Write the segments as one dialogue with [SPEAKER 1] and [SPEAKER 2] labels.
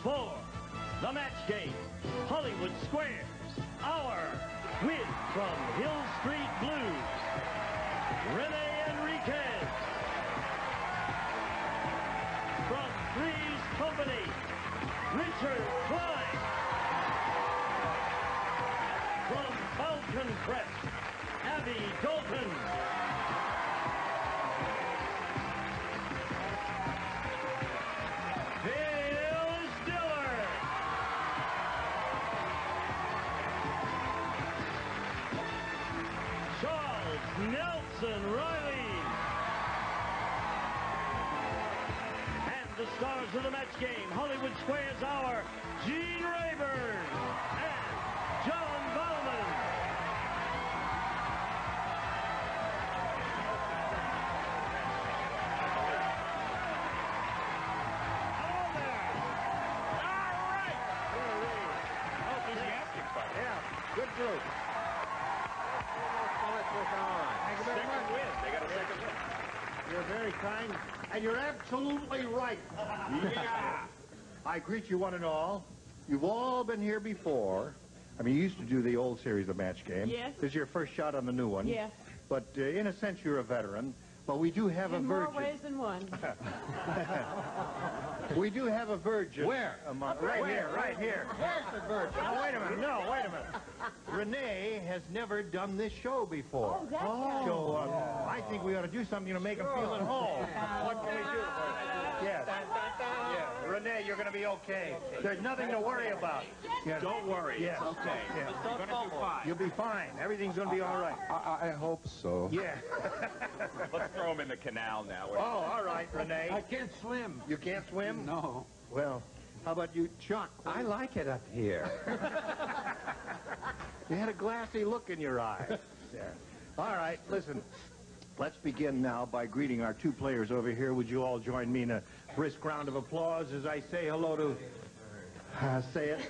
[SPEAKER 1] for the match game, Hollywood Squares, our win from Hill Street Blues, Rene Enriquez. From Three's Company, Richard Klein. From Falcon Crest, Abby Dalton. Bill Stiller. Charles Nelson Riley. And the stars of the match game, Hollywood Squares Hour, Gene Rayburn and John Bauman. Hello there. All right. Enthusiastic fight. Yeah, good group. Thank you very much. Win. They got a second win.
[SPEAKER 2] You're very kind, and you're absolutely right.
[SPEAKER 1] Yeah.
[SPEAKER 2] I greet you one and all. You've all been here before. I mean, you used to do the old series of Match Game.
[SPEAKER 3] Yes.
[SPEAKER 2] This is your first shot on the new one.
[SPEAKER 3] Yes.
[SPEAKER 2] But in a sense, you're a veteran. But we do have a
[SPEAKER 3] In
[SPEAKER 2] virgin.
[SPEAKER 3] more ways than one.
[SPEAKER 2] We do have a virgin.
[SPEAKER 1] Where?
[SPEAKER 2] Right here, right here.
[SPEAKER 1] Where's the virgin?
[SPEAKER 2] Now, wait a minute. No, wait a minute. Renee has never done this show before.
[SPEAKER 3] Oh, that's right.
[SPEAKER 2] So I think we ought to do something to make him feel at home. What can we do? Yes. Yeah. Renee, you're going to be okay. There's nothing to worry about. Yes.
[SPEAKER 1] Don't worry.
[SPEAKER 2] Yes.
[SPEAKER 1] It's okay.
[SPEAKER 2] Yeah.
[SPEAKER 1] You're going to do fine.
[SPEAKER 2] You'll be fine. Everything's going to be all right.
[SPEAKER 4] I hope so.
[SPEAKER 2] Yeah.
[SPEAKER 1] Let's throw him in the canal now.
[SPEAKER 2] Oh, all right, Renee.
[SPEAKER 4] I can't swim.
[SPEAKER 2] You can't swim?
[SPEAKER 4] No.
[SPEAKER 2] Well, how about you, Chuck?
[SPEAKER 4] I like it up here.
[SPEAKER 2] You had a glassy look in your eye. Yeah. All right, listen. Let's begin now by greeting our two players over here. Would you all join me in a brisk round of applause as I say hello to, say it,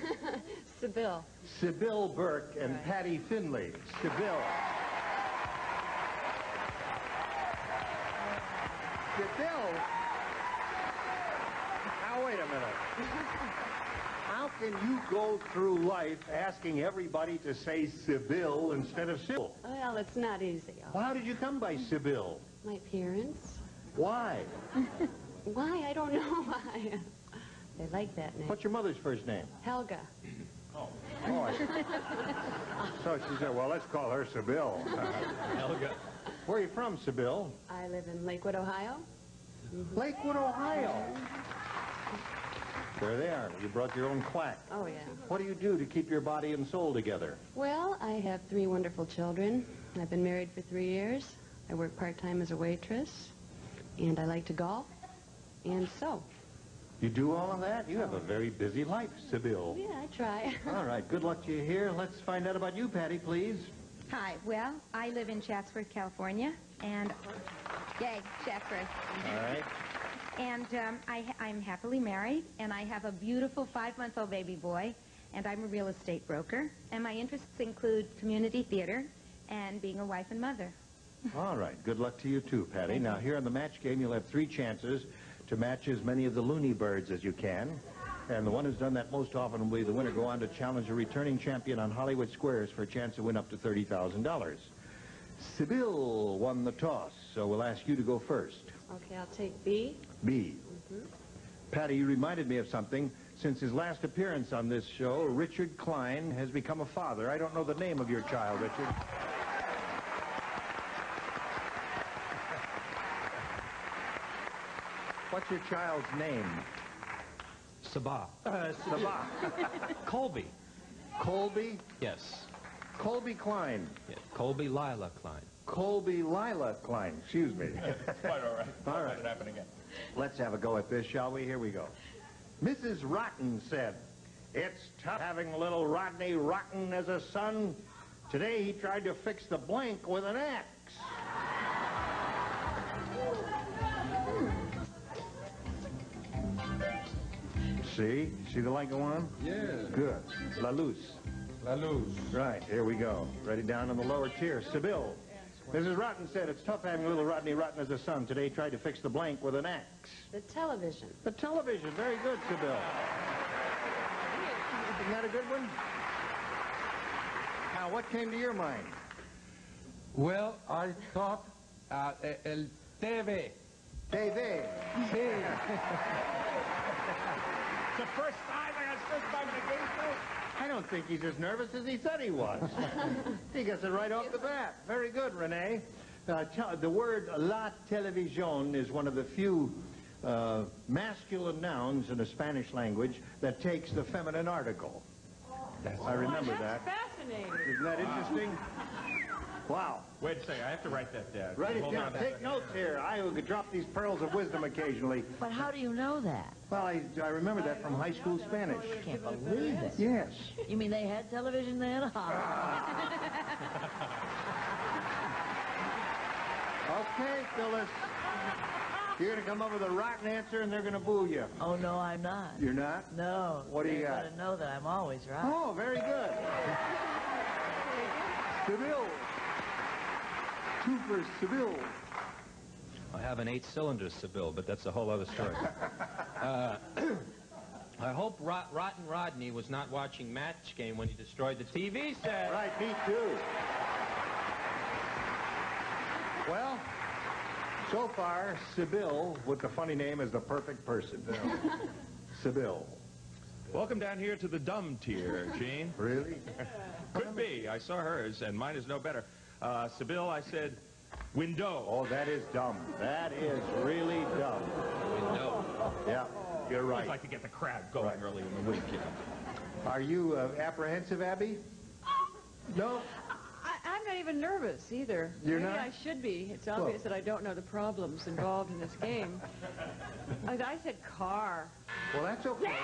[SPEAKER 3] Sibyl.
[SPEAKER 2] Sibyl Burke and Patty Finley. Sibyl. Sibyl? Now, wait a minute. How can you go through life asking everybody to say Sibyl instead of Sybil?
[SPEAKER 3] Well, it's not easy.
[SPEAKER 2] Well, how did you come by Sibyl?
[SPEAKER 3] My parents.
[SPEAKER 2] Why?
[SPEAKER 3] Why? I don't know why. They like that name.
[SPEAKER 2] What's your mother's first name?
[SPEAKER 3] Helga.
[SPEAKER 2] Oh, so she said, well, let's call her Sibyl.
[SPEAKER 1] Helga.
[SPEAKER 2] Where are you from, Sibyl?
[SPEAKER 3] I live in Lakewood, Ohio.
[SPEAKER 2] Lakewood, Ohio. There they are. You brought your own quack.
[SPEAKER 3] Oh, yeah.
[SPEAKER 2] What do you do to keep your body and soul together?
[SPEAKER 3] Well, I have 3 wonderful children. I've been married for 3 years. I work part-time as a waitress. And I like to golf. And sew.
[SPEAKER 2] You do all of that? You have a very busy life, Sibyl.
[SPEAKER 3] Yeah, I try.
[SPEAKER 2] All right, good luck to you here. Let's find out about you, Patty, please.
[SPEAKER 5] Hi, well, I live in Chatsworth, California, and, yay, Chatsworth.
[SPEAKER 2] All right.
[SPEAKER 5] And I'm happily married, and I have a beautiful 5-month-old baby boy, and I'm a real estate broker, and my interests include community theater and being a wife and mother.
[SPEAKER 2] All right, good luck to you too, Patty. Now, here on the match game, you'll have 3 chances to match as many of the Looney Birds as you can. And the one who's done that most often will be the winner. Go on to challenge a returning champion on Hollywood Squares for a chance to win up to $30,000. Sibyl won the toss, so we'll ask you to go first.
[SPEAKER 3] Okay, I'll take B.
[SPEAKER 2] B. Patty, you reminded me of something. Since his last appearance on this show, Richard Klein has become a father. I don't know the name of your child, Richard. What's your child's name?
[SPEAKER 6] Sabah.
[SPEAKER 2] Sabah.
[SPEAKER 6] Colby.
[SPEAKER 2] Colby?
[SPEAKER 6] Yes.
[SPEAKER 2] Colby Klein.
[SPEAKER 6] Yeah. Colby Lila Klein.
[SPEAKER 2] Colby Lila Klein. Excuse me.
[SPEAKER 1] Quite all right.
[SPEAKER 2] All right.
[SPEAKER 1] Let it happen again.
[SPEAKER 2] Let's have a go at this, shall we? Here we go. Mrs. Rotten said, "It's tough having little Rodney Rotten as a son. Today he tried to fix the blank with an axe." See? See the light go on?
[SPEAKER 4] Yeah.
[SPEAKER 2] Good. La Luz.
[SPEAKER 4] La Luz.
[SPEAKER 2] Right, here we go. Ready down in the lower tier. Sibyl. Mrs. Rotten said, "It's tough having little Rodney Rotten as a son. Today he tried to fix the blank with an axe."
[SPEAKER 3] The television.
[SPEAKER 2] The television. Very good, Sibyl. Isn't that a good one? Now, what came to your mind?
[SPEAKER 4] Well, I thought el TV.
[SPEAKER 2] TV.
[SPEAKER 4] Sí.
[SPEAKER 1] It's the first time in a game show.
[SPEAKER 2] I don't think he's as nervous as he said he was. He gets it right off the bat. Very good, Renee. The word la televisión is one of the few masculine nouns in the Spanish language that takes the feminine article. I remember that.
[SPEAKER 7] Fascinating.
[SPEAKER 2] Isn't that interesting? Wow.
[SPEAKER 6] Wait a second, I have to write that down.
[SPEAKER 2] Write it
[SPEAKER 6] Hold
[SPEAKER 2] down.
[SPEAKER 6] on.
[SPEAKER 2] Take notes here. I could drop these pearls of wisdom occasionally.
[SPEAKER 8] But how do you know that?
[SPEAKER 2] Well, I remember that from high school Spanish.
[SPEAKER 8] I can't believe it.
[SPEAKER 2] Yes.
[SPEAKER 8] You mean they had television then?
[SPEAKER 2] Okay, Phyllis. You're going to come up with a rotten answer and they're going to boo you.
[SPEAKER 8] Oh, no, I'm not.
[SPEAKER 2] You're not?
[SPEAKER 8] No.
[SPEAKER 2] What do you got?
[SPEAKER 8] You gotta know that I'm always right.
[SPEAKER 2] Oh, very good. Seville. Two for Seville.
[SPEAKER 6] I have an 8-cylinder Seville, but that's a whole other story. I hope Rotten Rodney was not watching Match Game when he destroyed the TV set.
[SPEAKER 2] Right, me too. Well, so far, Sibyl, with the funny name, is the perfect person. Sibyl.
[SPEAKER 9] Welcome down here to the dumb tier, Gene.
[SPEAKER 2] Really?
[SPEAKER 9] Could be. I saw hers, and mine is no better. Sibyl, I said window.
[SPEAKER 2] Oh, that is dumb. That is really dumb.
[SPEAKER 6] No.
[SPEAKER 2] Yeah, you're
[SPEAKER 9] I'd
[SPEAKER 2] right.
[SPEAKER 9] like to get the crowd going early in the week, you know.
[SPEAKER 2] Are you apprehensive, Abby? No?
[SPEAKER 7] I'm not even nervous either.
[SPEAKER 2] You're
[SPEAKER 7] Maybe
[SPEAKER 2] not?
[SPEAKER 7] I should be. It's obvious that I don't know the problems involved in this game. I said car.
[SPEAKER 2] Well, that's okay.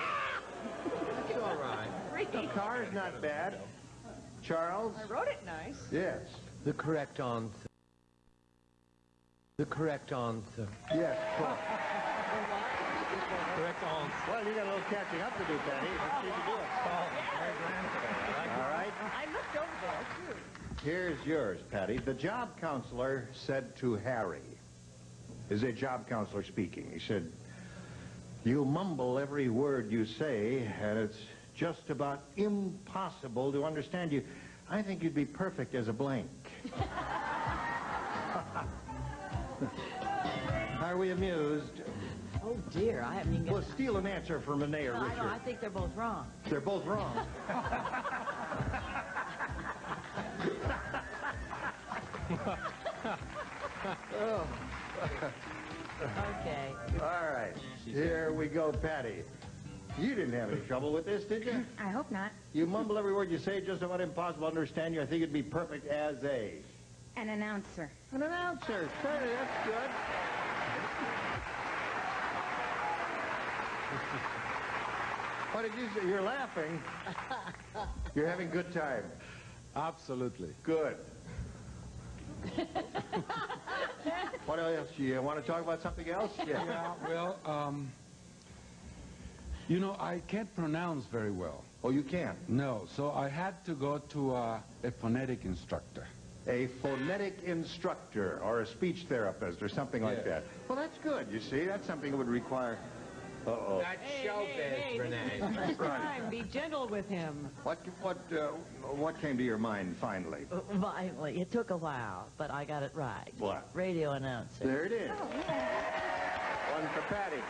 [SPEAKER 6] It's all right.
[SPEAKER 2] The car is not bad. Charles?
[SPEAKER 7] I wrote it nice.
[SPEAKER 2] Yes.
[SPEAKER 6] The correct answer. The correct answer.
[SPEAKER 2] Yes. Well,
[SPEAKER 6] Correct answer.
[SPEAKER 2] well, you got a little catching up to do, Patty. Let's see if you do it. All right.
[SPEAKER 7] I looked over there, too.
[SPEAKER 2] Here's yours, Patty. The job counselor said to Harry, is a job counselor speaking, he said, you mumble every word you say, and it's just about impossible to understand you. I think you'd be perfect as a blank. Are we amused?
[SPEAKER 8] Oh, dear, I haven't even
[SPEAKER 2] Well, steal an answer from Renee or
[SPEAKER 8] No, I
[SPEAKER 2] Richard.
[SPEAKER 8] know, I think they're both wrong.
[SPEAKER 2] They're both wrong.
[SPEAKER 8] Okay.
[SPEAKER 2] All right. Here we go, Patty. You didn't have any trouble with this, did you?
[SPEAKER 5] I hope not.
[SPEAKER 2] You mumble every word you say, just about impossible to understand you. I think it'd be perfect as
[SPEAKER 5] An announcer.
[SPEAKER 2] an announcer. Say, that's good. What did you say? You're laughing. You're having a good time.
[SPEAKER 4] Absolutely.
[SPEAKER 2] Good. What else? You want to talk about something else?
[SPEAKER 4] Yeah, well, you know, I can't pronounce very well.
[SPEAKER 2] Oh, you can.
[SPEAKER 4] No, so I had to go to a phonetic instructor.
[SPEAKER 2] A phonetic instructor or a speech therapist or something like
[SPEAKER 4] Yeah.
[SPEAKER 2] that. Well, that's good. You see, that's something that would require... Uh-oh.
[SPEAKER 6] That's
[SPEAKER 7] Hey, this is time. Be gentle with him.
[SPEAKER 2] What came to your mind finally?
[SPEAKER 8] Finally, it took a while, but I got it right.
[SPEAKER 2] What?
[SPEAKER 8] Radio announcer.
[SPEAKER 2] There it is. One for Patty.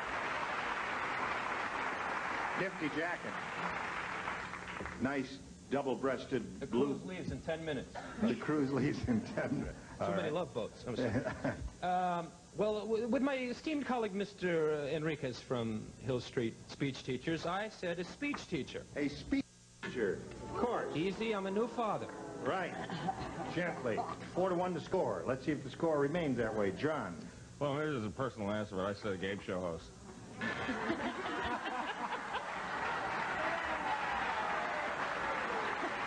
[SPEAKER 2] Nifty jacket. Nice double-breasted
[SPEAKER 6] The
[SPEAKER 2] blue.
[SPEAKER 6] cruise leaves in 10 minutes.
[SPEAKER 2] The cruise leaves in 10 minutes.
[SPEAKER 6] Too many love boats. I'm sorry. Well, with my esteemed colleague, Mr. Enriquez from Hill Street Speech Teachers, I said a speech teacher.
[SPEAKER 2] A speech teacher. Of course.
[SPEAKER 6] Easy, I'm a new father.
[SPEAKER 2] Right. Gently. 4-1 to score. Let's see if the score remains that way. John.
[SPEAKER 9] Well, this is a personal answer, but I said a game show host. I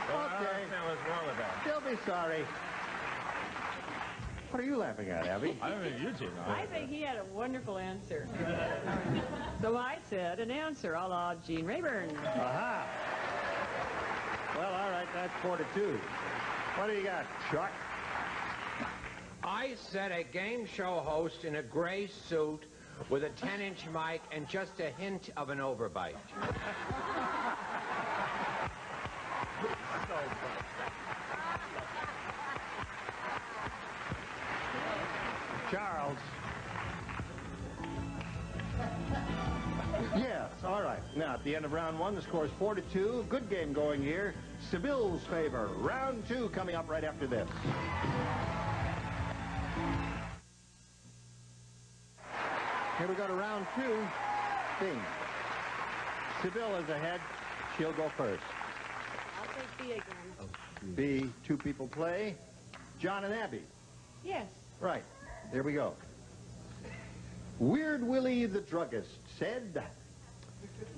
[SPEAKER 9] don't
[SPEAKER 2] Okay.
[SPEAKER 9] understand what's wrong with that.
[SPEAKER 2] They'll be sorry. What are you laughing at, Abby?
[SPEAKER 9] I don't think you two know.
[SPEAKER 7] I think he had a wonderful answer. So I said an answer a la Gene Rayburn.
[SPEAKER 2] Aha. Well, all right, that's 4-2. What do you got, Chuck?
[SPEAKER 10] I said a game show host in a gray suit with a 10-inch mic and just a hint of an overbite.
[SPEAKER 2] Charles. Yes, all right. Now, at the end of round one, the score is 4-2. Good game going here. Sybille's favor. Round two coming up right after this. Here we go to round two. Bing. Sybil is ahead. She'll go first.
[SPEAKER 3] I'll take B again.
[SPEAKER 2] B, two people play. John and Abby.
[SPEAKER 7] Yes.
[SPEAKER 2] Right. Here we go. Weird Willie the druggist said,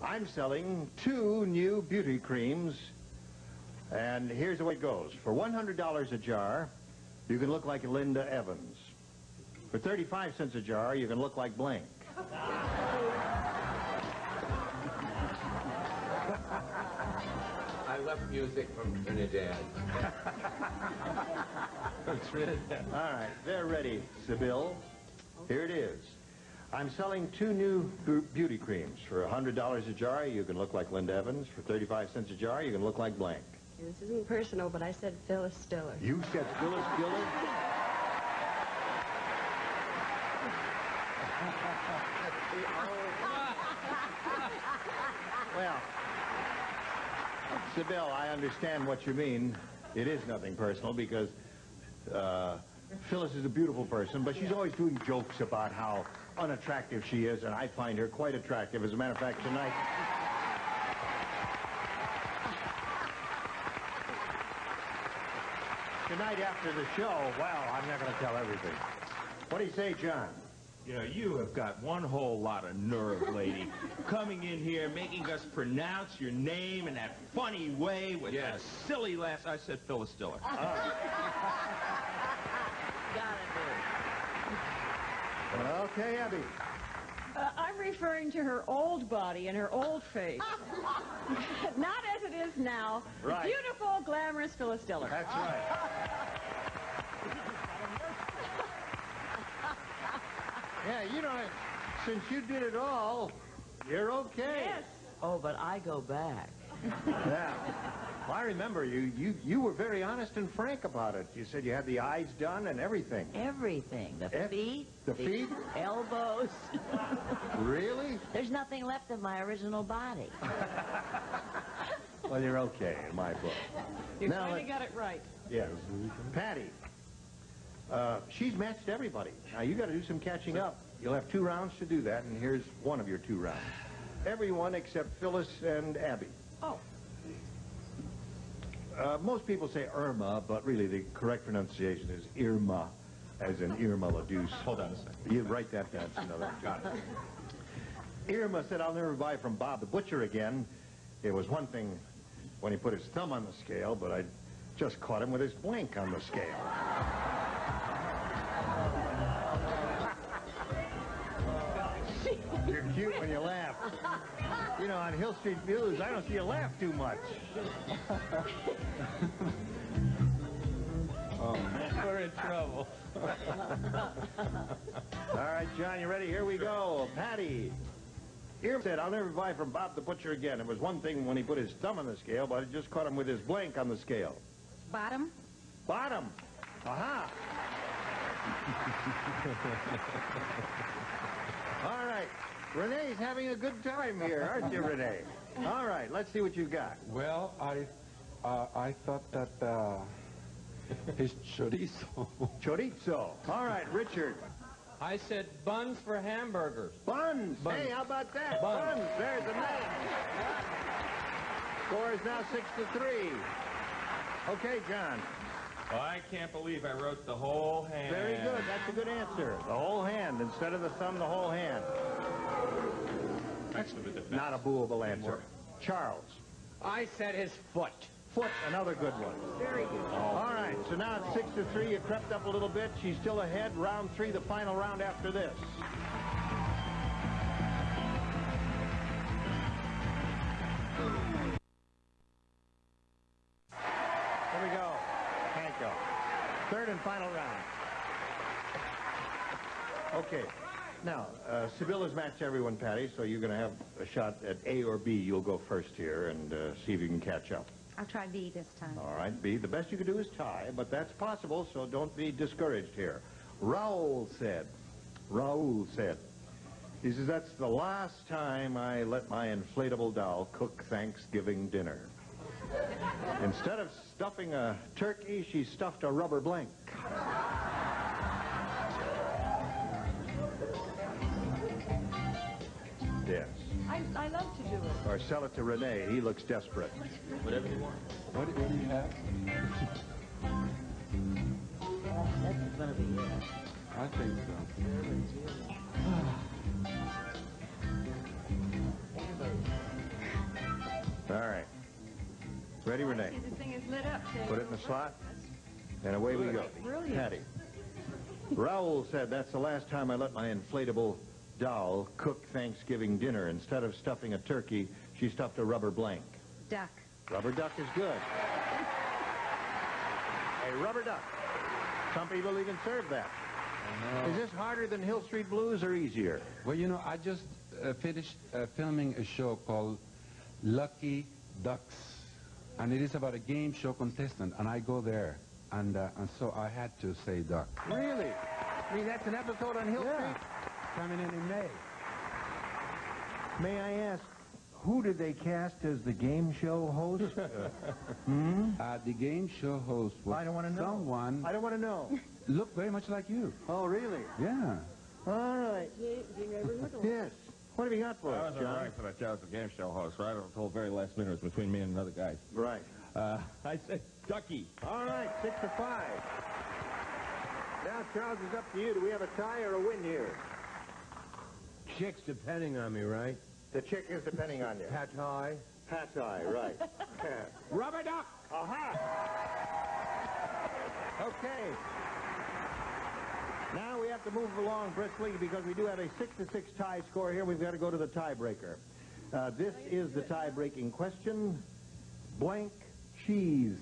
[SPEAKER 2] I'm selling 2 new beauty creams, and here's the way it goes. For $100 a jar, you can look like Linda Evans. For 35 cents a jar, you can look like blank.
[SPEAKER 10] I love music from Trinidad.
[SPEAKER 2] All right, they're ready, Sybil. Here it is. I'm selling 2 new beauty creams. For $100 a jar, you can look like Linda Evans. For 35 cents a jar, you can look like blank.
[SPEAKER 3] This isn't personal, but I said Phyllis Stiller.
[SPEAKER 2] You said Phyllis Diller? Well, Sybil, I understand what you mean. It is nothing personal because Phyllis is a beautiful person, but she's always doing jokes about how unattractive she is, and I find her quite attractive. As a matter of fact, tonight... Tonight after the show, well, I'm not going to tell everything. What do you say, John?
[SPEAKER 9] You know, you have got one whole lot of nerve, lady. Coming in here, making us pronounce your name in that funny way with that silly last... I said Phyllis Diller.
[SPEAKER 2] Okay, Abby.
[SPEAKER 7] I'm referring to her old body and her old face. Not as it is now.
[SPEAKER 2] Right.
[SPEAKER 7] Beautiful, glamorous Phyllis Diller.
[SPEAKER 2] That's right. Yeah, you know, since you did it all, you're okay.
[SPEAKER 7] Yes.
[SPEAKER 8] Oh, but I go back.
[SPEAKER 2] Yeah. Well, I remember you were very honest and frank about it. You said you had the eyes done and everything.
[SPEAKER 8] Everything. The feet.
[SPEAKER 2] The feet?
[SPEAKER 8] Elbows.
[SPEAKER 2] Really?
[SPEAKER 8] There's nothing left of my original body.
[SPEAKER 2] Well, you're okay in my book.
[SPEAKER 7] You
[SPEAKER 2] Now
[SPEAKER 7] finally
[SPEAKER 2] let's-
[SPEAKER 7] got it right.
[SPEAKER 2] Yes. Patty. She's matched everybody. Now, you got to do some catching up. You'll have 2 rounds to do that, and here's one of your 2 rounds. Everyone except Phyllis and Abby.
[SPEAKER 7] Oh.
[SPEAKER 2] Most people say Irma, but really the correct pronunciation is Irma, as in Irma la Douce.
[SPEAKER 9] Hold on a second.
[SPEAKER 2] You write that down. So you know that.
[SPEAKER 9] Got it.
[SPEAKER 2] Irma said, I'll never buy from Bob the Butcher again. It was one thing when he put his thumb on the scale, but I just caught him with his blank on the scale. You're cute when you laugh. You know, on Hill Street News, I don't see you laugh too much.
[SPEAKER 6] We're in trouble.
[SPEAKER 2] All right, John, you ready? Here we go. Patty. Irma said, I'll never buy from Bob the Butcher again. It was one thing when he put his thumb on the scale, but I just caught him with his blank on the scale.
[SPEAKER 5] Bottom.
[SPEAKER 2] Bottom. Aha. All right. Renee's having a good time here, aren't you, Renee? All right, let's see what you got.
[SPEAKER 4] Well, I thought that it's chorizo.
[SPEAKER 2] Chorizo. All right, Richard.
[SPEAKER 6] I said buns for hamburgers.
[SPEAKER 2] Buns. Hey, how about that? Buns. There's a match. Score is now 6-3. Okay, John.
[SPEAKER 9] Well, I can't believe I wrote the whole hand.
[SPEAKER 2] Very good. That's a good answer. The whole hand. Instead of the thumb, the whole hand.
[SPEAKER 9] Thanks for the defense.
[SPEAKER 2] Not a booable answer. Charles.
[SPEAKER 10] I said his foot.
[SPEAKER 2] Foot. Another good one.
[SPEAKER 7] Very good.
[SPEAKER 2] All right. So now it's 6-3. You crept up a little bit. She's still ahead. Round 3, the final round after this. Here we go. Hanko. Third and final round. Okay. Now, Sybil has matched everyone, Patty, so you're going to have a shot at A or B. You'll go first here and see if you can catch up.
[SPEAKER 5] I'll try B this time.
[SPEAKER 2] All right, B. The best you can do is tie, but that's possible, so don't be discouraged here. Raul said, he says, that's the last time I let my inflatable doll cook Thanksgiving dinner. Instead of stuffing a turkey, she stuffed a rubber blank. Yes.
[SPEAKER 7] I love to do it.
[SPEAKER 2] Or sell it to Rene. He looks desperate.
[SPEAKER 9] Whatever you want.
[SPEAKER 4] What do you have?
[SPEAKER 8] That's going to be it.
[SPEAKER 4] I think so.
[SPEAKER 2] All right. Ready, Renee?
[SPEAKER 7] See, the thing is lit up, too.
[SPEAKER 2] Put it in the slot, and away we go.
[SPEAKER 7] Brilliant.
[SPEAKER 2] Patty. Raul said, that's the last time I let my inflatable doll cook Thanksgiving dinner. Instead of stuffing a turkey, she stuffed a rubber blank.
[SPEAKER 5] Duck.
[SPEAKER 2] Rubber duck is good. A rubber duck. Some people even serve that. Is this harder than Hill Street Blues or easier?
[SPEAKER 4] Well, you know, I just finished filming a show called Lucky Ducks. And it is about a game show contestant, and I go there. And so I had to say duck.
[SPEAKER 2] Really? I mean, that's an episode on Hill Street?
[SPEAKER 4] Coming in May.
[SPEAKER 2] May I ask, who did they cast as the game show host?
[SPEAKER 4] The game show host was
[SPEAKER 2] I don't want to know.
[SPEAKER 4] someone
[SPEAKER 2] I don't want to know.
[SPEAKER 4] looked very much like you.
[SPEAKER 2] Oh, really?
[SPEAKER 4] Yeah.
[SPEAKER 2] All right. Yes. What have you got for
[SPEAKER 9] I
[SPEAKER 2] us,
[SPEAKER 9] wasn't
[SPEAKER 2] John?
[SPEAKER 9] right for that job as a game show host, right? Until the very last minute. It was between me and another guy.
[SPEAKER 2] Right.
[SPEAKER 9] I said Ducky.
[SPEAKER 2] All right, 6-5. Now, Charles, it's up to you. Do we have a tie or a win here?
[SPEAKER 10] Chick's depending on me, right?
[SPEAKER 2] The chick is depending on you.
[SPEAKER 10] Pat high.
[SPEAKER 2] Pat tie, right.
[SPEAKER 10] Rubber duck!
[SPEAKER 2] Aha! Okay. Now we have to move along briskly because we do have a 6-6 tie score here. We've got to go to the tiebreaker. This is the tie-breaking question. Blank cheese.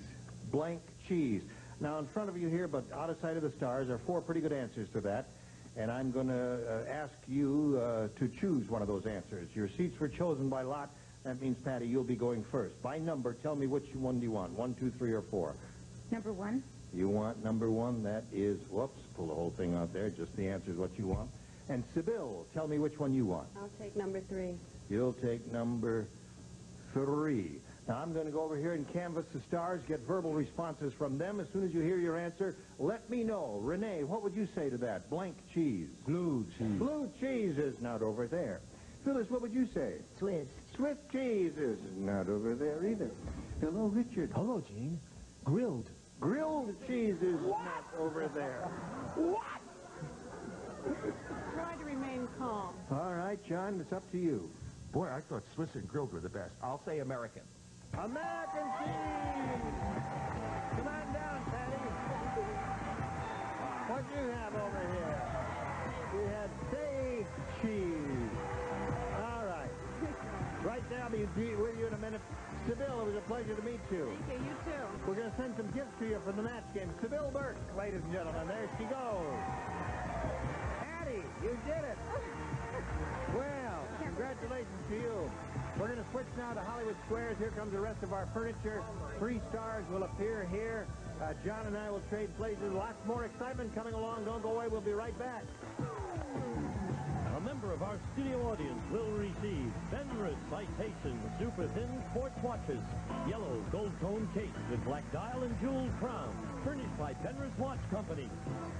[SPEAKER 2] Blank cheese. Now, in front of you here, but out of sight of the stars, are 4 pretty good answers to that. And I'm going to ask you to choose one of those answers. Your seats were chosen by lot. That means, Patty, you'll be going first. By number, tell me which one do you want, 1, 2, 3, or 4.
[SPEAKER 5] Number 1.
[SPEAKER 2] You want number 1. That is, whoops, pull the whole thing out there. Just the answer is what you want. And Sybil, tell me which one you want.
[SPEAKER 3] I'll take number 3.
[SPEAKER 2] You'll take number 3. Now, I'm going to go over here and canvass the stars, get verbal responses from them. As soon as you hear your answer, let me know. Renee, what would you say to that? Blank cheese.
[SPEAKER 4] Blue cheese.
[SPEAKER 2] Blue cheese is not over there. Phyllis, what would you say?
[SPEAKER 8] Swiss.
[SPEAKER 2] Swiss cheese is not over there either. Hello, Richard.
[SPEAKER 10] Hello, Gene. Grilled.
[SPEAKER 2] Grilled cheese is not over there.
[SPEAKER 7] Try to remain calm.
[SPEAKER 2] All right, John, it's up to you.
[SPEAKER 9] Boy, I thought Swiss and grilled were the best. I'll say American.
[SPEAKER 2] American cheese! Come on down, Patty. What do you have over here? We had say cheese. All right. Right now, I'll be with you in a minute. Sybil, it was a pleasure to meet you.
[SPEAKER 7] Thank you, you too.
[SPEAKER 2] We're going to send some gifts to you from the match game. Sybil Burke, ladies and gentlemen. There she goes. Patty, you did it. Well, congratulations to you. We're going to switch now to Hollywood Squares. Here comes the rest of our furniture. 3 stars will appear here. John and I will trade places. Lots more excitement coming along. Don't go away. We'll be right back.
[SPEAKER 1] A member of our studio audience will receive Fenris Citation Super Thin Sports Watches. Yellow gold tone case with black dial and jeweled crown. Furnished by Fenris Watch Company.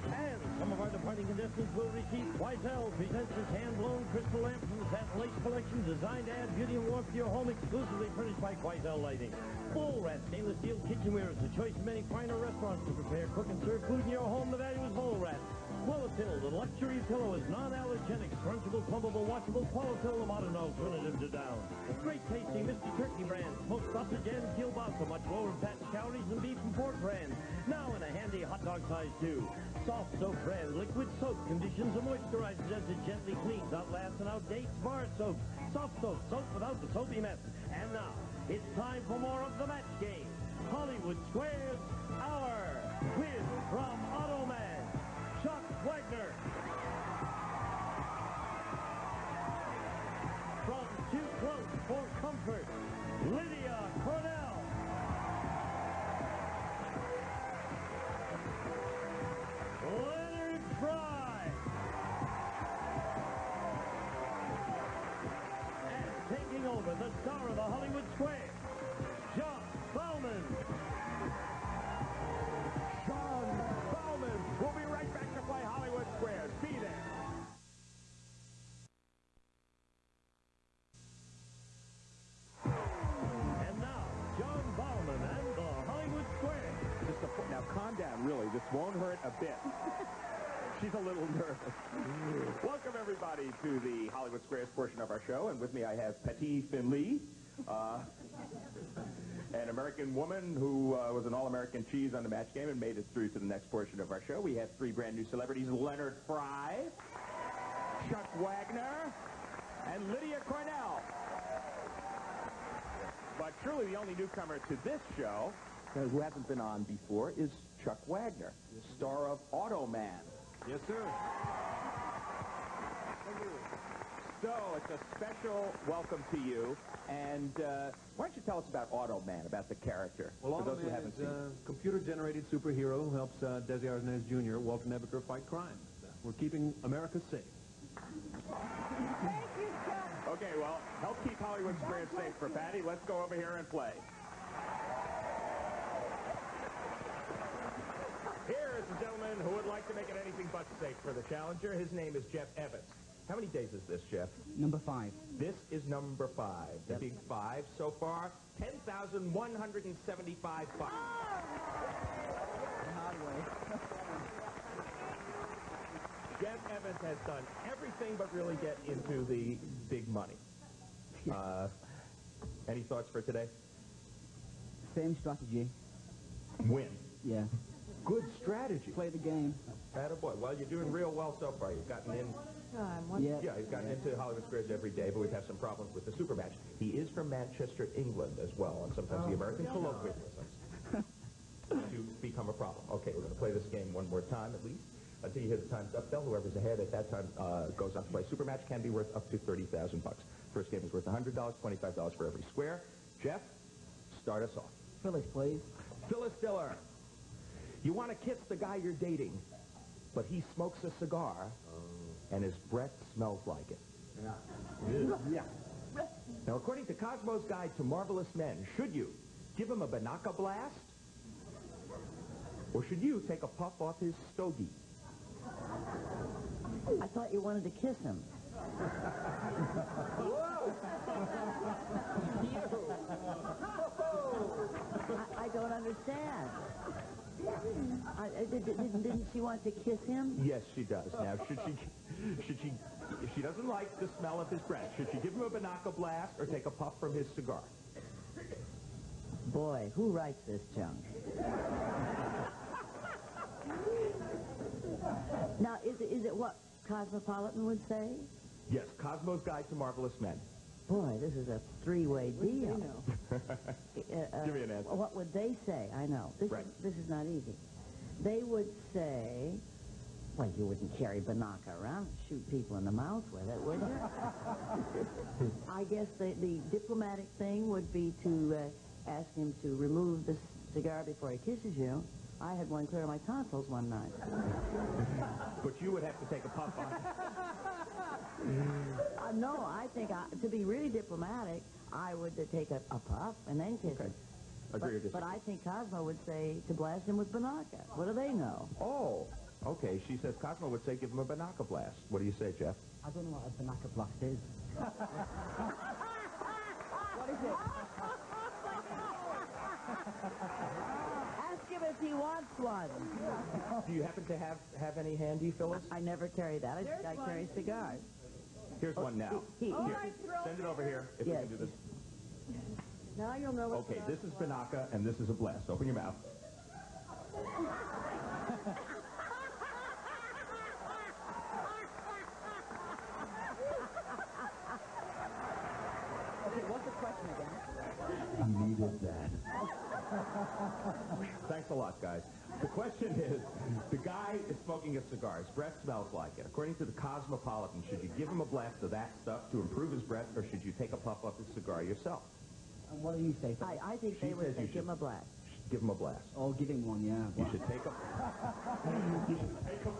[SPEAKER 1] And some of our departing contestants will receive Quoizel presents its hand-blown crystal lamp from the satin lace collection designed to add beauty and warmth to your home, exclusively furnished by Quoizel Lighting. Bull Rat stainless steel kitchenware is the choice of many finer restaurants to prepare, cook, and serve food in your home. The value is Bull Rat. Qualitil, the luxury pillow, is non-allergenic, scrunchable, plumbable, washable. Qualitil, the modern alternative to down. Great tasting Mr. Turkey brand, smoked sausage and kielbasa, much lower in fat and calories than beef and pork brand. Now in a handy hot dog size too. Soft soap brand, liquid soap, conditions and moisturizes as it gently cleans, outlasts and outdates bar soap. Soft soap, soap without the soapy mess. And now, it's time for more of the match game. Hollywood Squares, our quiz from Automan. Chuck Wagner. From Too Close for Comfort, Lydia Cornell. over the star of the Hollywood Square, John Bowman.
[SPEAKER 11] John Bowman. We'll be right back to play Hollywood Squares. Be there.
[SPEAKER 1] And now, John Bowman and the Hollywood Square.
[SPEAKER 11] Now, calm down, really. This won't hurt a bit. She's a little nervous. Welcome, everybody, to the Hollywood Squares portion of our show. And with me, I have Patty Finley, an American woman who was an All-American cheese on the match game and made it through to the next portion of our show. We have three brand new celebrities, Leonard Fry, Chuck Wagner, and Lydia Cornell. But truly the only newcomer to this show, who hasn't been on before, is Chuck Wagner, the star of Automan.
[SPEAKER 6] Yes, sir.
[SPEAKER 11] So it's a special welcome to you. And why don't you tell us about Automan, about the character?
[SPEAKER 12] Well,
[SPEAKER 11] for those who
[SPEAKER 12] Automan
[SPEAKER 11] haven't
[SPEAKER 12] is
[SPEAKER 11] seen
[SPEAKER 12] a computer-generated superhero who helps Desi Arnaz Jr., Walter Nebuchadnezzar, fight crime. We're keeping America safe.
[SPEAKER 11] Okay, well, help keep Hollywood Squares safe for Patty. Let's go over here and play. Here is a gentleman who would like to make it anything but safe for the challenger. His name is Jeff Evans. How many days is this, Jeff?
[SPEAKER 13] Number 5.
[SPEAKER 11] This is number 5. The big 5 so far, $10,175. Jeff Evans has done everything but really get into the big money. Any thoughts for today?
[SPEAKER 13] Same strategy.
[SPEAKER 11] Win.
[SPEAKER 13] Yeah.
[SPEAKER 11] Good strategy.
[SPEAKER 13] Play the game.
[SPEAKER 11] Attaboy. Well, you're doing real well so far. You've gotten in.
[SPEAKER 13] Yeah.
[SPEAKER 11] He's gotten into Hollywood Squares every day, but we've had some problems with the super match. He is from Manchester, England, as well, and sometimes the American colloquialisms to become a problem. Okay, we're going to play this game one more time at least. Until you hear the time's up bell, whoever's ahead at that time goes on to play. Super match can be worth up to $30,000. First game is worth $100, $25 for every square. Jeff, start us off.
[SPEAKER 13] Phyllis, please.
[SPEAKER 11] Phyllis Diller. You want to kiss the guy you're dating, but he smokes a cigar, and his breath smells like it. Yeah. Now, according to Cosmo's Guide to Marvelous Men, should you give him a Banaka blast, or should you take a puff off his stogie?
[SPEAKER 8] I thought you wanted to kiss him. I don't understand. Didn't she want to kiss him?
[SPEAKER 11] Yes, she does. Now, if she doesn't like the smell of his breath, should she give him a Banaka blast or take a puff from his cigar?
[SPEAKER 8] Boy, who writes this junk? Now, is it what Cosmopolitan would say?
[SPEAKER 11] Yes, Cosmo's Guide to Marvelous Men.
[SPEAKER 8] Boy, this is a three-way deal.
[SPEAKER 11] Give me an answer.
[SPEAKER 8] What would they say? I know. This is not easy. They would say, well, you wouldn't carry Banaka around and shoot people in the mouth with it, would you? I guess the diplomatic thing would be to ask him to remove the cigar before he kisses you. I had one clear my tonsils one night.
[SPEAKER 11] But you would have to take a puff on it.
[SPEAKER 8] No, I think to be really diplomatic, I would take a puff and then kiss him.
[SPEAKER 11] Agree or disagree?
[SPEAKER 8] But I think Cosmo would say to blast him with Banaka. What do they know?
[SPEAKER 11] Oh, okay. She says Cosmo would say give him a Banaka blast. What do you say, Jeff?
[SPEAKER 13] I don't know what a Banaka blast is.
[SPEAKER 8] What is it? Ask him if he wants one.
[SPEAKER 11] Do you happen to have any handy, Phyllis?
[SPEAKER 8] I never carry that. I carry cigars.
[SPEAKER 11] Here's one now. Here. Send it over here if we can do this.
[SPEAKER 8] Now you'll know what.
[SPEAKER 11] Okay, this is Banaka and this is a blast. Open your mouth.
[SPEAKER 8] Okay, what's the question again?
[SPEAKER 11] I needed that. Thanks a lot, guys. The question is, the guy is smoking a cigar. His breath smells like it. According to the Cosmopolitan, should you give him a blast of that stuff to improve his breath, or should you take a puff off his cigar yourself?
[SPEAKER 13] And what do you say?
[SPEAKER 8] I think they would say give him a blast.
[SPEAKER 11] Give him a blast.
[SPEAKER 13] Oh, give him one, yeah.
[SPEAKER 11] You should take a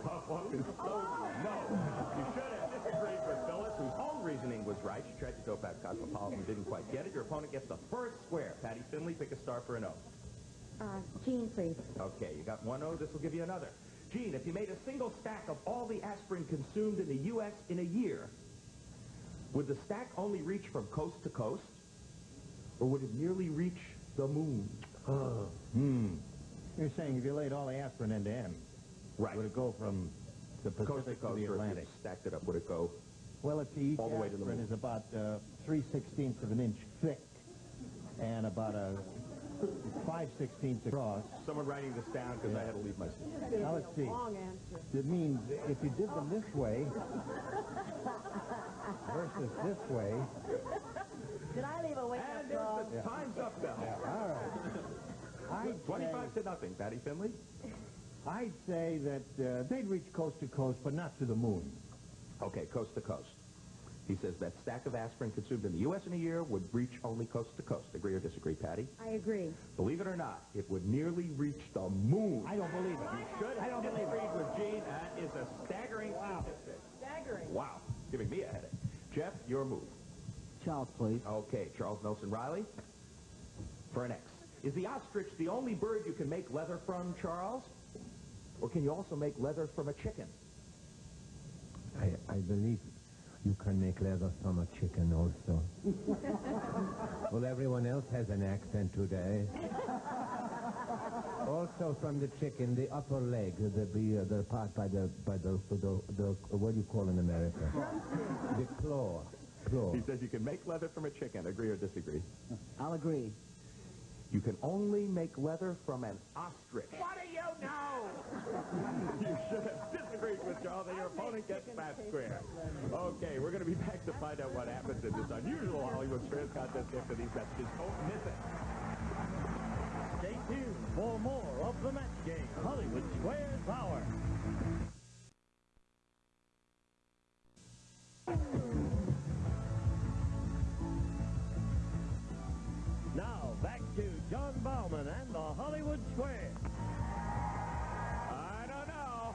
[SPEAKER 11] puff off his stogie. No, you shouldn't. disagreed with Phyllis, whose own reasoning was right. She tried to dope out Cosmopolitan, didn't quite get it. Your opponent gets the first square. Patty Finley, pick a star for an O.
[SPEAKER 5] Jean, please.
[SPEAKER 11] Okay, you got one O. This will give you another. Jean, if you made a single stack of all the aspirin consumed in the U.S. in a year, would the stack only reach from coast to coast, or would it nearly reach the moon?
[SPEAKER 2] You're saying if you laid all the aspirin end to end,
[SPEAKER 11] right,
[SPEAKER 2] would it go from the Pacific to the
[SPEAKER 11] or if
[SPEAKER 2] Atlantic?
[SPEAKER 11] you stacked it up, would it go
[SPEAKER 2] Well, let's see, each
[SPEAKER 11] all the way to the
[SPEAKER 2] aspirin
[SPEAKER 11] moon?
[SPEAKER 2] is about 3/16 of an inch thick and about a 5/16 across.
[SPEAKER 11] Someone writing this down because I had to leave my seat.
[SPEAKER 2] Now let's see.
[SPEAKER 7] Long answer.
[SPEAKER 2] It means if you did them this way versus this way.
[SPEAKER 8] Did I leave a wake
[SPEAKER 11] And
[SPEAKER 8] up
[SPEAKER 11] there's
[SPEAKER 8] call?
[SPEAKER 11] the time's up bell.
[SPEAKER 2] All right.
[SPEAKER 11] 25 to nothing. Patty Finley?
[SPEAKER 2] I'd say that they'd reach coast to coast, but not to the moon.
[SPEAKER 11] Okay, coast to coast. He says that stack of aspirin consumed in the U.S. in a year would reach only coast to coast. Agree or disagree, Patty?
[SPEAKER 5] I agree.
[SPEAKER 11] Believe it or not, it would nearly reach the moon.
[SPEAKER 2] I don't believe it.
[SPEAKER 11] You should. I don't believe it. With Gene, that is a staggering statistic.
[SPEAKER 7] Staggering.
[SPEAKER 11] Wow. Giving me a headache. Jeff, your move.
[SPEAKER 13] Charles, please.
[SPEAKER 11] Okay, Charles Nelson Riley. For an X. Is the ostrich the only bird you can make leather from, Charles? Or can you also make leather from a chicken?
[SPEAKER 14] I believe you can make leather from a chicken also. Well, everyone else has an accent today. Also from the chicken, the upper leg, the part by the what do you call in America? The claw.
[SPEAKER 11] He says you can make leather from a chicken. Agree or disagree?
[SPEAKER 13] I'll agree.
[SPEAKER 11] You can only make leather from an ostrich. What do you know? You should have disagreed with Charles, and your opponent gets fat square. Okay, we're going to be back to find out what happens in this unusual Hollywood Squares contest after these messages. Don't miss it.
[SPEAKER 1] Stay tuned for more of the match game, Hollywood Squares Hour. Now, back to John Bauman and the Hollywood Square.
[SPEAKER 11] I don't know.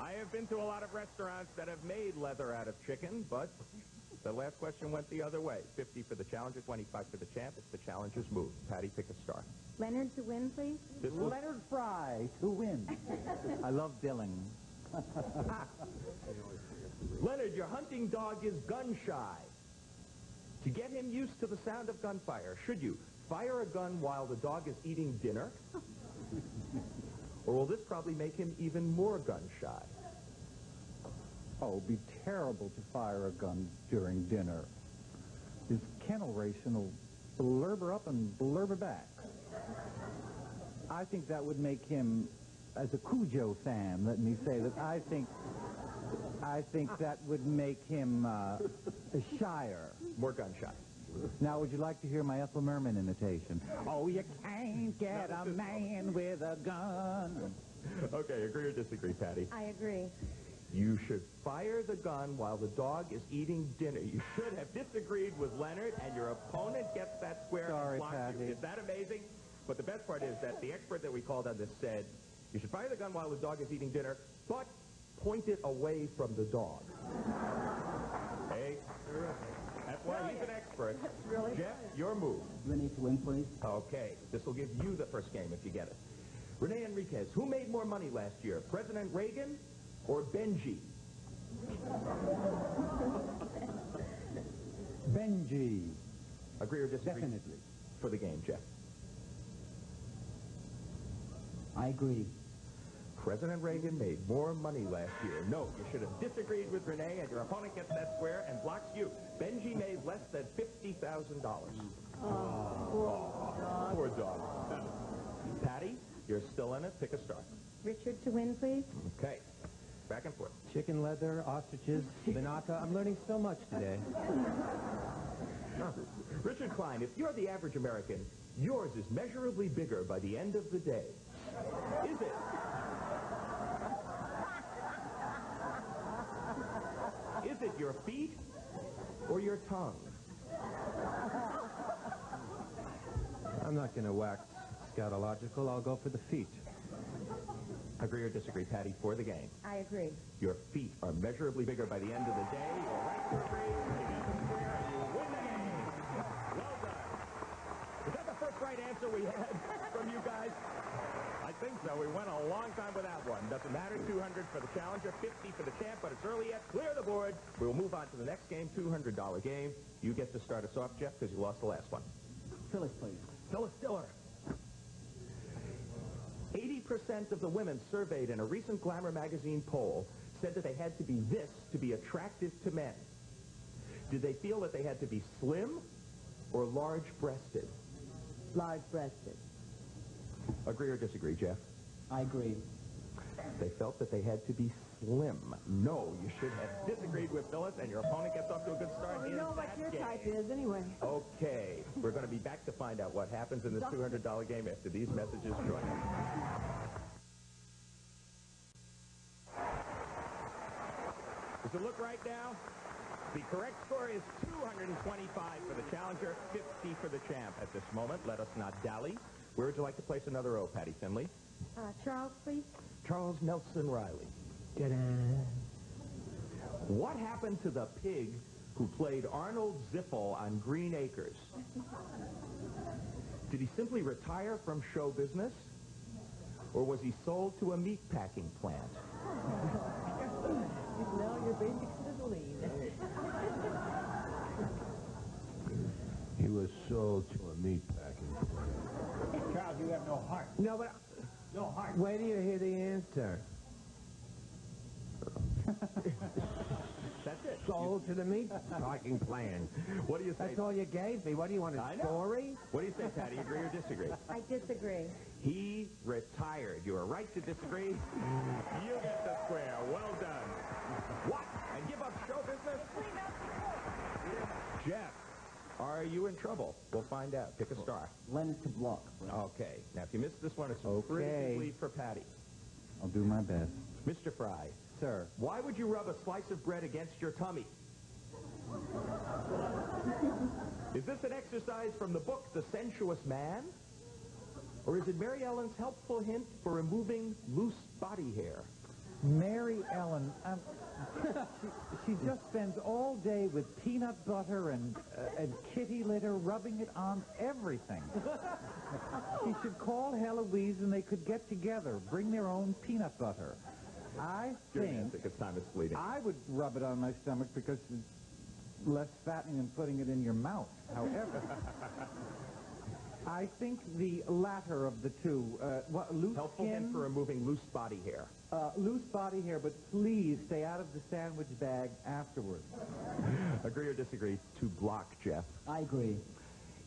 [SPEAKER 11] I have been to a lot of restaurants that have made leather out of chicken, but the last question went the other way. 50 for the challenger, 25 for the champ. It's the challenger's move. Patty, pick a star.
[SPEAKER 5] Leonard to win, please.
[SPEAKER 13] Leonard Fry to win. I love Dylan.
[SPEAKER 11] Leonard, your hunting dog is gun-shy. To get him used to the sound of gunfire, should you fire a gun while the dog is eating dinner? Or will this probably make him even more gun-shy?
[SPEAKER 15] Oh, it'd be terrible to fire a gun during dinner. His kennel racing will blurber up and blurber back. I think that would make him, as a Cujo fan, let me say that I think that would make him shyer.
[SPEAKER 11] More gun-shy.
[SPEAKER 15] Now, would you like to hear my Ethel Merman imitation? Oh, you can't get a man with a gun.
[SPEAKER 11] Okay, agree or disagree, Patty?
[SPEAKER 5] I agree.
[SPEAKER 11] You should fire the gun while the dog is eating dinner. You should have disagreed with Leonard, and your opponent gets that square
[SPEAKER 15] Sorry,
[SPEAKER 11] and blocks you.
[SPEAKER 15] Patty.
[SPEAKER 11] Is that amazing? But the best part is that the expert that we called on this said, you should fire the gun while the dog is eating dinner, but point it away from the dog. Hey, that's why he's an expert.
[SPEAKER 7] Really
[SPEAKER 11] Jeff, your move.
[SPEAKER 13] Renee to win, please.
[SPEAKER 11] Okay, this will give you the first game if you get it. Rene Enriquez, who made more money last year, President Reagan or Benji?
[SPEAKER 15] Benji.
[SPEAKER 11] Agree or disagree?
[SPEAKER 15] Definitely.
[SPEAKER 11] For the game, Jeff.
[SPEAKER 13] I agree.
[SPEAKER 11] President Reagan made more money last year. No, you should have disagreed with Renee, and your opponent gets that square and blocks you. Benji made less than $50,000. Poor dog. Patty, you're still in it. Pick a star.
[SPEAKER 5] Richard to win, please.
[SPEAKER 11] Okay. Back and forth.
[SPEAKER 14] Chicken leather, ostriches, Banaka. I'm learning so much today.
[SPEAKER 11] Richard Klein, if you're the average American, yours is measurably bigger by the end of the day. Is it? Is it your feet or your tongue?
[SPEAKER 14] I'm not going to wax scatological. I'll go for the feet.
[SPEAKER 11] Agree or disagree, Patty, for the game?
[SPEAKER 5] I agree.
[SPEAKER 11] Your feet are measurably bigger by the end of the day. You're right to agree. You get the square and you win the game. Well done. Is that the first right answer we had from you guys? I think so. We went a long time without one. Doesn't matter. 200 for the challenger, 50 for the champ, but it's early yet. Clear the board. We'll move on to the next game, $200 game. You get to start us off, Jeff, because you lost the last one.
[SPEAKER 8] Phyllis, please.
[SPEAKER 11] Phyllis Diller. 80% of the women surveyed in a recent Glamour magazine poll said that they had to be this to be attractive to men. Did they feel that they had to be slim or large-breasted?
[SPEAKER 8] Large-breasted.
[SPEAKER 11] Agree or disagree, Jeff?
[SPEAKER 8] I agree.
[SPEAKER 11] They felt that they had to be slim. No, you should have disagreed with Phyllis, and your opponent gets off to a good start.
[SPEAKER 7] We know what your type is anyway.
[SPEAKER 11] Okay, we're going to be back to find out what happens in this $200 game after these messages join us. Does it look right now? The correct score is 225 for the challenger, 50 for the champ at this moment. Let us not dally. Where would you like to place another O, Patty Finley?
[SPEAKER 5] Charles, please.
[SPEAKER 11] Charles Nelson Riley.
[SPEAKER 8] Ta-da.
[SPEAKER 11] What happened to the pig who played Arnold Ziffel on Green Acres? Did he simply retire from show business? Or was he sold to a meat packing plant?
[SPEAKER 8] Now you're basically the lead.
[SPEAKER 14] He was sold to a meat packing plant.
[SPEAKER 13] Charles, you have no heart.
[SPEAKER 14] No, but...
[SPEAKER 13] No heart.
[SPEAKER 14] Wait till you hear the answer.
[SPEAKER 11] That's it.
[SPEAKER 14] Sold to the meat packing plant.
[SPEAKER 11] What do you say?
[SPEAKER 14] That's all you gave me. What do you want, a story?
[SPEAKER 11] What do you say, Patty? Agree or disagree?
[SPEAKER 5] I disagree.
[SPEAKER 11] He retired. You are right to disagree. You get the square. Well done. What? And give up show business? Jeff, are you in trouble? We'll find out. Pick a star.
[SPEAKER 8] Leonard to block.
[SPEAKER 11] Okay. Now, if you miss this one, it's a pretty big lead for Patty.
[SPEAKER 15] I'll do my best.
[SPEAKER 11] Mr. Fry.
[SPEAKER 15] Sir.
[SPEAKER 11] Why would you rub a slice of bread against your tummy? Is this an exercise from the book The Sensuous Man? Or is it Mary Ellen's helpful hint for removing loose body hair?
[SPEAKER 15] Mary Ellen, she just spends all day with peanut butter and kitty litter, rubbing it on everything. She should call Heloise and they could get together, bring their own peanut butter. I think
[SPEAKER 11] it's time it's bleeding.
[SPEAKER 15] I would rub it on my stomach because it's less fattening than putting it in your mouth. However, I think the latter of the two, loose
[SPEAKER 11] helpful
[SPEAKER 15] skin,
[SPEAKER 11] hint for removing loose body hair.
[SPEAKER 15] Loose body hair, but please stay out of the sandwich bag afterwards.
[SPEAKER 11] Agree or disagree? To block, Jeff.
[SPEAKER 8] I agree.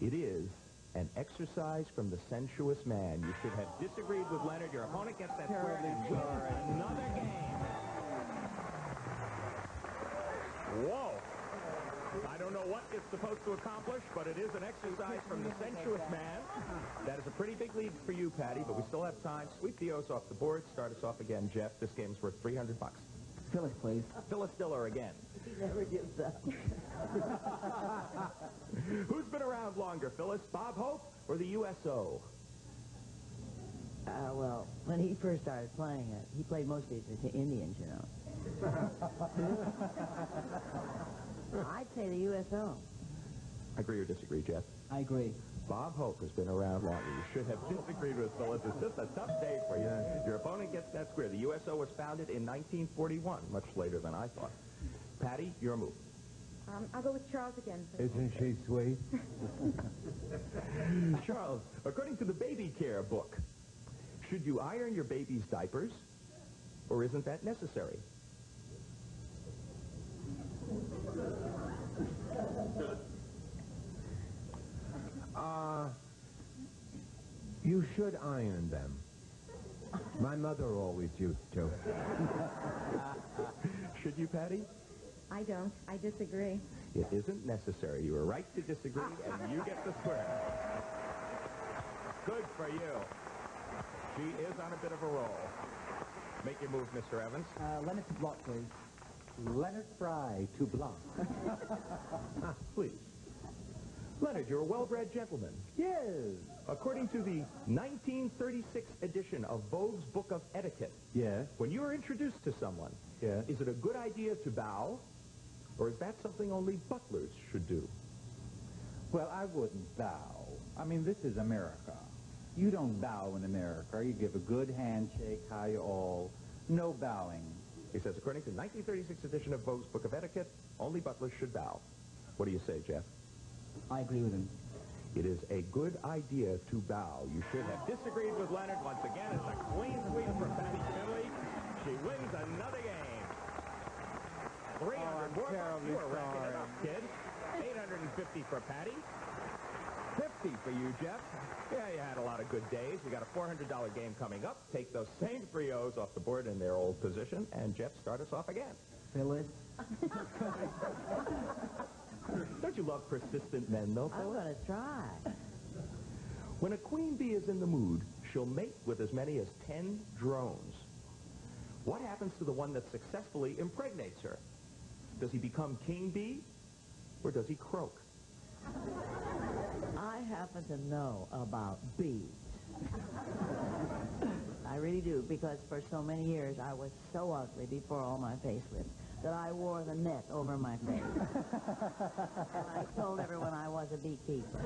[SPEAKER 11] It is an exercise from The Sensuous Man. You should have disagreed with Leonard. Your opponent gets that square and wins another game. Whoa. I don't know what it's supposed to accomplish, but it is an exercise from The Sensuous Man. That is a pretty big lead for you, Patty, but we still have time. Sweep the O's off the board. Start us off again, Jeff. This game's worth $300.
[SPEAKER 8] Phyllis, please.
[SPEAKER 11] Phyllis Diller again.
[SPEAKER 8] He never gives up.
[SPEAKER 11] Who's been around longer, Phyllis? Bob Hope or the USO?
[SPEAKER 8] Well, when he first started playing it, he played mostly to Indians, you know. I'd say the USO.
[SPEAKER 11] Agree or disagree, Jeff?
[SPEAKER 8] I agree.
[SPEAKER 11] Bob Hope has been around longer. You should have disagreed with Phyllis. It's just a tough day for you. Your opponent gets that square. The USO was founded in 1941, much later than I thought. Patty, your move.
[SPEAKER 5] I'll go with Charles again, please.
[SPEAKER 14] Isn't she sweet?
[SPEAKER 11] Charles, according to the baby care book, should you iron your baby's diapers, or isn't that necessary?
[SPEAKER 14] You should iron them. My mother always used to.
[SPEAKER 11] Should you, Patty?
[SPEAKER 5] I don't. I disagree.
[SPEAKER 11] It isn't necessary. You are right to disagree, and you get the square. Good for you. She is on a bit of a roll. Make your move, Mr. Evans.
[SPEAKER 8] Leonard to block, please.
[SPEAKER 14] Leonard Fry to block.
[SPEAKER 11] Please. Leonard, you're a well-bred gentleman.
[SPEAKER 15] Yes.
[SPEAKER 11] According to the 1936 edition of Vogue's Book of Etiquette,
[SPEAKER 15] Yes.
[SPEAKER 11] when you are introduced to someone,
[SPEAKER 15] Yes.
[SPEAKER 11] is it a good idea to bow, or is that something only butlers should do?
[SPEAKER 15] Well, I wouldn't bow. I mean, this is America. You don't bow in America. You give a good handshake, how you all. No bowing.
[SPEAKER 11] He says, according to the 1936 edition of Vogue's Book of Etiquette, only butlers should bow. What do you say, Jeff?
[SPEAKER 13] I agree with him.
[SPEAKER 11] It is a good idea to bow. You should have disagreed with Leonard. Once again, it's a clean sweep for Patty Finley. She wins another game. 300 more bucks. You are racking it up, kid. 850 for Patty. 50 for you, Jeff. Yeah, you had a lot of good days. We got a $400 game coming up. Take those same 3 O's off the board in their old position, and Jeff, start us off again.
[SPEAKER 13] Phyllis?
[SPEAKER 11] Don't you love persistent men, though,
[SPEAKER 8] I'm
[SPEAKER 11] Phyllis?
[SPEAKER 8] going to try.
[SPEAKER 11] When a queen bee is in the mood, she'll mate with as many as 10 drones. What happens to the one that successfully impregnates her? Does he become king bee, or does he croak?
[SPEAKER 8] I happen to know about bees. I really do, because for so many years I was so ugly before all my facelifts that I wore the net over my face. And I told everyone I was a beekeeper.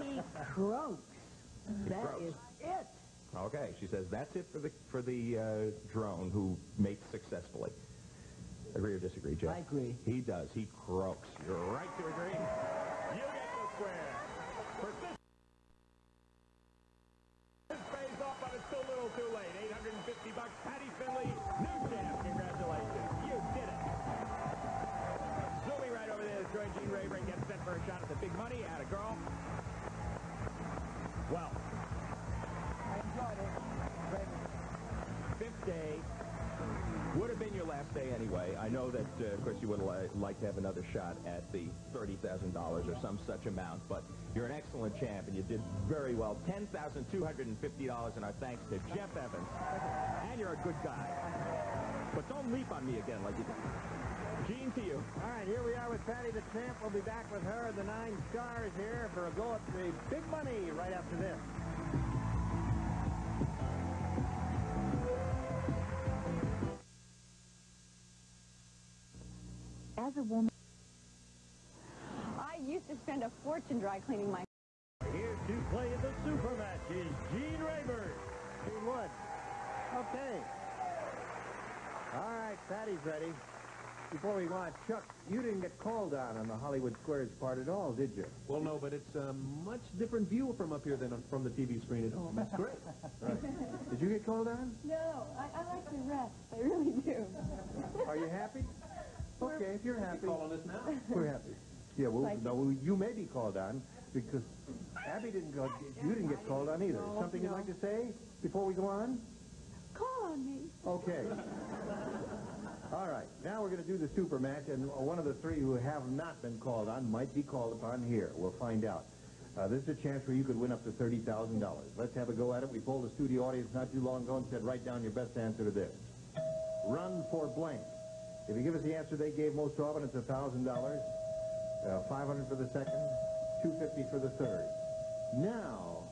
[SPEAKER 8] He croaks. That
[SPEAKER 11] croaks.
[SPEAKER 8] is it.
[SPEAKER 11] Okay, she says that's it for the drone who mates successfully. Agree or disagree, Jeff?
[SPEAKER 13] I agree.
[SPEAKER 11] He does. He croaks. You're right to agree. You get the square. Persistence pays off, but it's still a little too late. 850 bucks. Patty Finley, new champ. Congratulations. You did it. Zooming right over there, Troy Jean Rayburn gets set for a shot at the big money. Atta girl. Well,
[SPEAKER 13] I enjoyed it.
[SPEAKER 11] fifth day would have been your last day anyway. I know that, of course, you would like to have another shot at the $30,000 or some such amount, but you're an excellent champ, and you did very well. $10,250, and our thanks to Jeff Evans. And you're a good guy. But don't leap on me again like you did. Gene, to you.
[SPEAKER 2] All right, here we are with Patty the Champ. We'll be back with her and the 9 stars here for a go at the big money right after this.
[SPEAKER 7] As a woman, I used to spend a fortune dry cleaning my...
[SPEAKER 1] Here to play in the super match is Gene Rayburn.
[SPEAKER 2] Gene Wood. Okay. All right, Patty's ready. Before we go on, Chuck, you didn't get called on the Hollywood Squares part at all, did you?
[SPEAKER 12] Well, no, but it's a much different view from up here than from the TV screen at home. That's great.
[SPEAKER 2] Right. Did you get called on?
[SPEAKER 7] No, I like to rest. I really do.
[SPEAKER 2] Are you happy? Okay, if you're happy.
[SPEAKER 12] Call on us now?
[SPEAKER 2] We're happy. Yeah, well, no, you may be called on because Abby didn't go. You didn't get called on either.
[SPEAKER 7] No,
[SPEAKER 2] Something you'd
[SPEAKER 7] no.
[SPEAKER 2] like to say before we go on?
[SPEAKER 7] Call on me.
[SPEAKER 2] Okay. All right. Now we're going to do the super match, and one of the 3 who have not been called on might be called upon here. We'll find out. This is a chance where you could win up to $30,000. Let's have a go at it. We polled the studio audience not too long ago and said, write down your best answer to this. Run for blank. If you give us the answer they gave most often, it's $1,000. $500 for the second, $250 for the third. Now,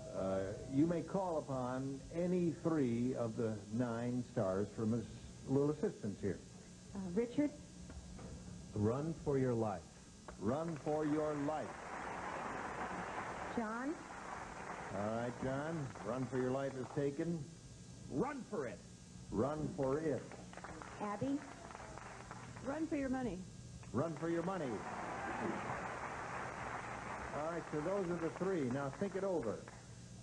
[SPEAKER 2] you may call upon any 3 of the 9 stars from a little assistance here.
[SPEAKER 7] Richard?
[SPEAKER 2] Run for your life. Run for your life.
[SPEAKER 5] John?
[SPEAKER 2] All right, John. Run for your life is taken.
[SPEAKER 11] Run for it.
[SPEAKER 2] Run for it.
[SPEAKER 5] Abby?
[SPEAKER 7] Run for your money.
[SPEAKER 2] Run for your money. All right, so those are the 3. Now think it over.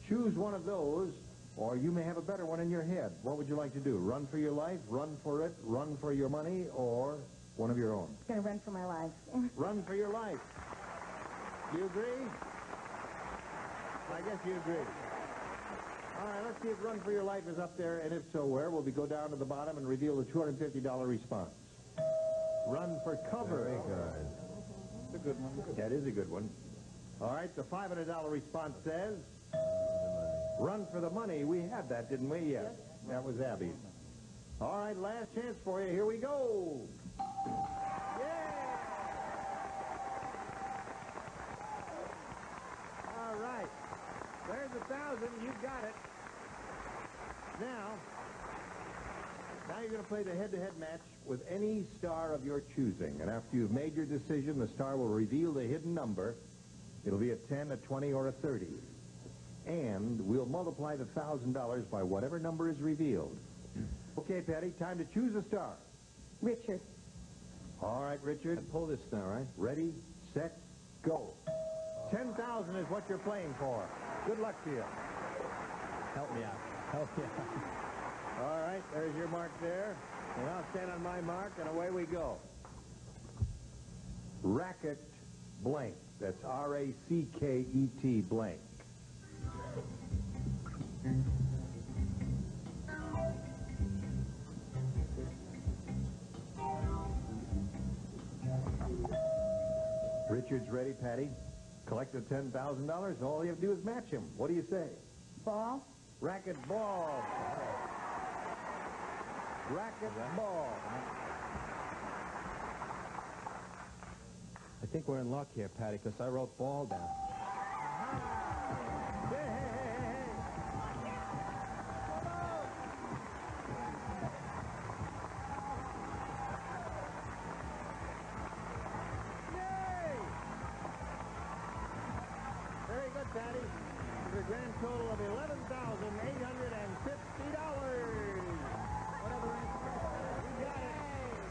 [SPEAKER 2] Choose one of those, or you may have a better one in your head. What would you like to do? Run for your life, run for it, run for your money, or one of your own?
[SPEAKER 5] I'm going to run for my life.
[SPEAKER 2] Run for your life. Do you agree? I guess you agree. All right, let's see if Run for Your Life is up there, and if so, where? We'll go down to the bottom and reveal the $250 response. Run for cover.
[SPEAKER 14] Very good.
[SPEAKER 2] It's a good one. That is a good one. All right, the $500 response says, Run for the money. We had that, didn't we? Yes. That was Abby. All right, last chance for you. Here we go.
[SPEAKER 16] All right. There's 1,000. You've got it.
[SPEAKER 2] Now you're going to play the head-to-head match with any star of your choosing. And after you've made your decision, the star will reveal the hidden number. It'll be a 10, a 20, or a 30. And we'll multiply the $1,000 by whatever number is revealed. Okay, Patty, time to choose a star.
[SPEAKER 7] Richard.
[SPEAKER 2] All right, Richard.
[SPEAKER 12] Pull this now, right?
[SPEAKER 2] Ready, set, go. 10,000 is what you're playing for. Good luck to you.
[SPEAKER 12] Help me out. Help me out.
[SPEAKER 16] All right, there's your mark there. And I'll stand on my mark, and away we go.
[SPEAKER 2] Racket blank. That's R-A-C-K-E-T blank. Richard's ready, Patty. Collect the $10,000, and all you have to do is match him. What do you say?
[SPEAKER 7] Ball.
[SPEAKER 2] Racket ball. Racket ball.
[SPEAKER 12] I think we're in luck here, Patty, because I wrote ball down.
[SPEAKER 16] Very good, Patty. There's a grand total of $11,850. Whatever answer. You got it.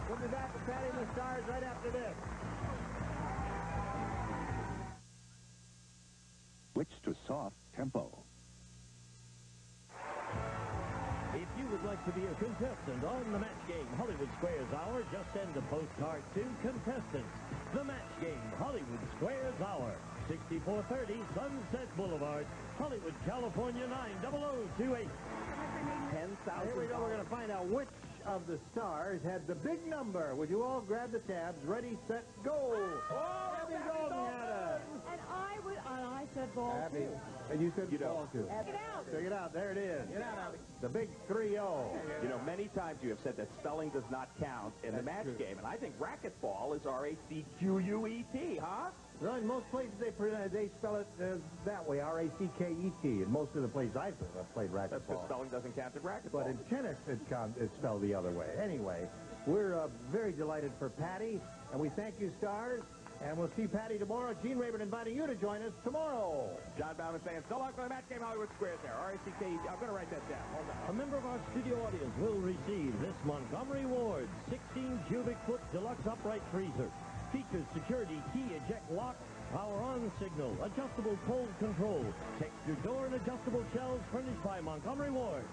[SPEAKER 16] We'll be back with Patty and the Stars right after this.
[SPEAKER 17] Switch to soft tempo.
[SPEAKER 1] If you would like to be a contestant on the Match Game Hollywood Squares Hour, just send a postcard to Contestants. The Match Game Hollywood Squares Hour, 6430 Sunset Boulevard, Hollywood, California, 90028.
[SPEAKER 16] 10,000. Here we go. We're going to find out which of the stars had the big number. Would you all grab the tabs? Ready, set, go. Oh, Abby Golden had it.
[SPEAKER 7] And I said ball,
[SPEAKER 16] Abby.
[SPEAKER 7] too.
[SPEAKER 16] And you said ball, too.
[SPEAKER 7] Get out.
[SPEAKER 16] Check it out. There it is.
[SPEAKER 11] Get out, Abby.
[SPEAKER 16] The big 3-0.
[SPEAKER 11] You know, many times you have said that spelling does not count in the match game, and I think racquetball is R-A-C-Q-U-E-T, huh?
[SPEAKER 2] Well, in most places they spell it that way, R-A-C-K-E-T. In most of the places I've played racquetball.
[SPEAKER 11] That's because spelling doesn't count in racquetball.
[SPEAKER 2] But in tennis, it's spelled the other way. Anyway, we're very delighted for Patty, and we thank you, Stars. And we'll see Patty tomorrow. Gene Rayburn inviting you to join us tomorrow.
[SPEAKER 11] John Bauman saying, so long for the Match Game Hollywood Squares there. R-A-C-K-E-T. I'm going to write that down. Hold on.
[SPEAKER 1] A member of our studio audience will receive this Montgomery Ward 16 cubic foot deluxe upright freezer. Features security key eject lock, power on signal, adjustable cold control, textured door and adjustable shelves furnished by Montgomery Ward.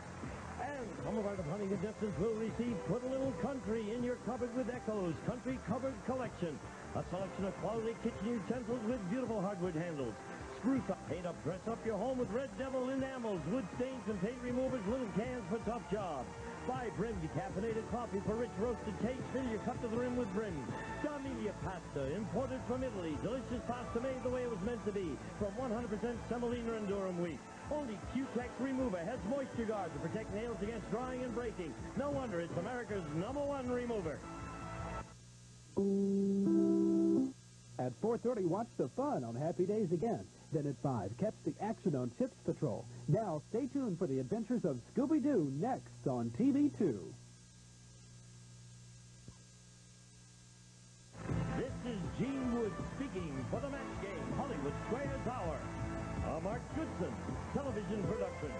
[SPEAKER 1] And some of our departing contestants will receive Put a Little Country in Your Cupboard with Echoes Country Cupboard Collection. A selection of quality kitchen utensils with beautiful hardwood handles. Spruce up, paint up, dress up your home with Red Devil enamels, wood stains and paint removers, little cans for tough jobs. Buy Brim decaffeinated coffee for rich roasted taste. Fill your cup to the rim with Brim. D'Amelia pasta, imported from Italy. Delicious pasta made the way it was meant to be. From 100% semolina and durum wheat. Only Q-Tex Remover has moisture guard to protect nails against drying and breaking. No wonder it's America's #1 remover.
[SPEAKER 18] At 4:30, watch the fun on Happy Days again. Then at 5, catch the action on Chips Patrol. Now, stay tuned for the adventures of Scooby-Doo next on TV2.
[SPEAKER 1] This is Gene Wood speaking for the Match Game Hollywood Squares Hour. A Mark Goodson television production.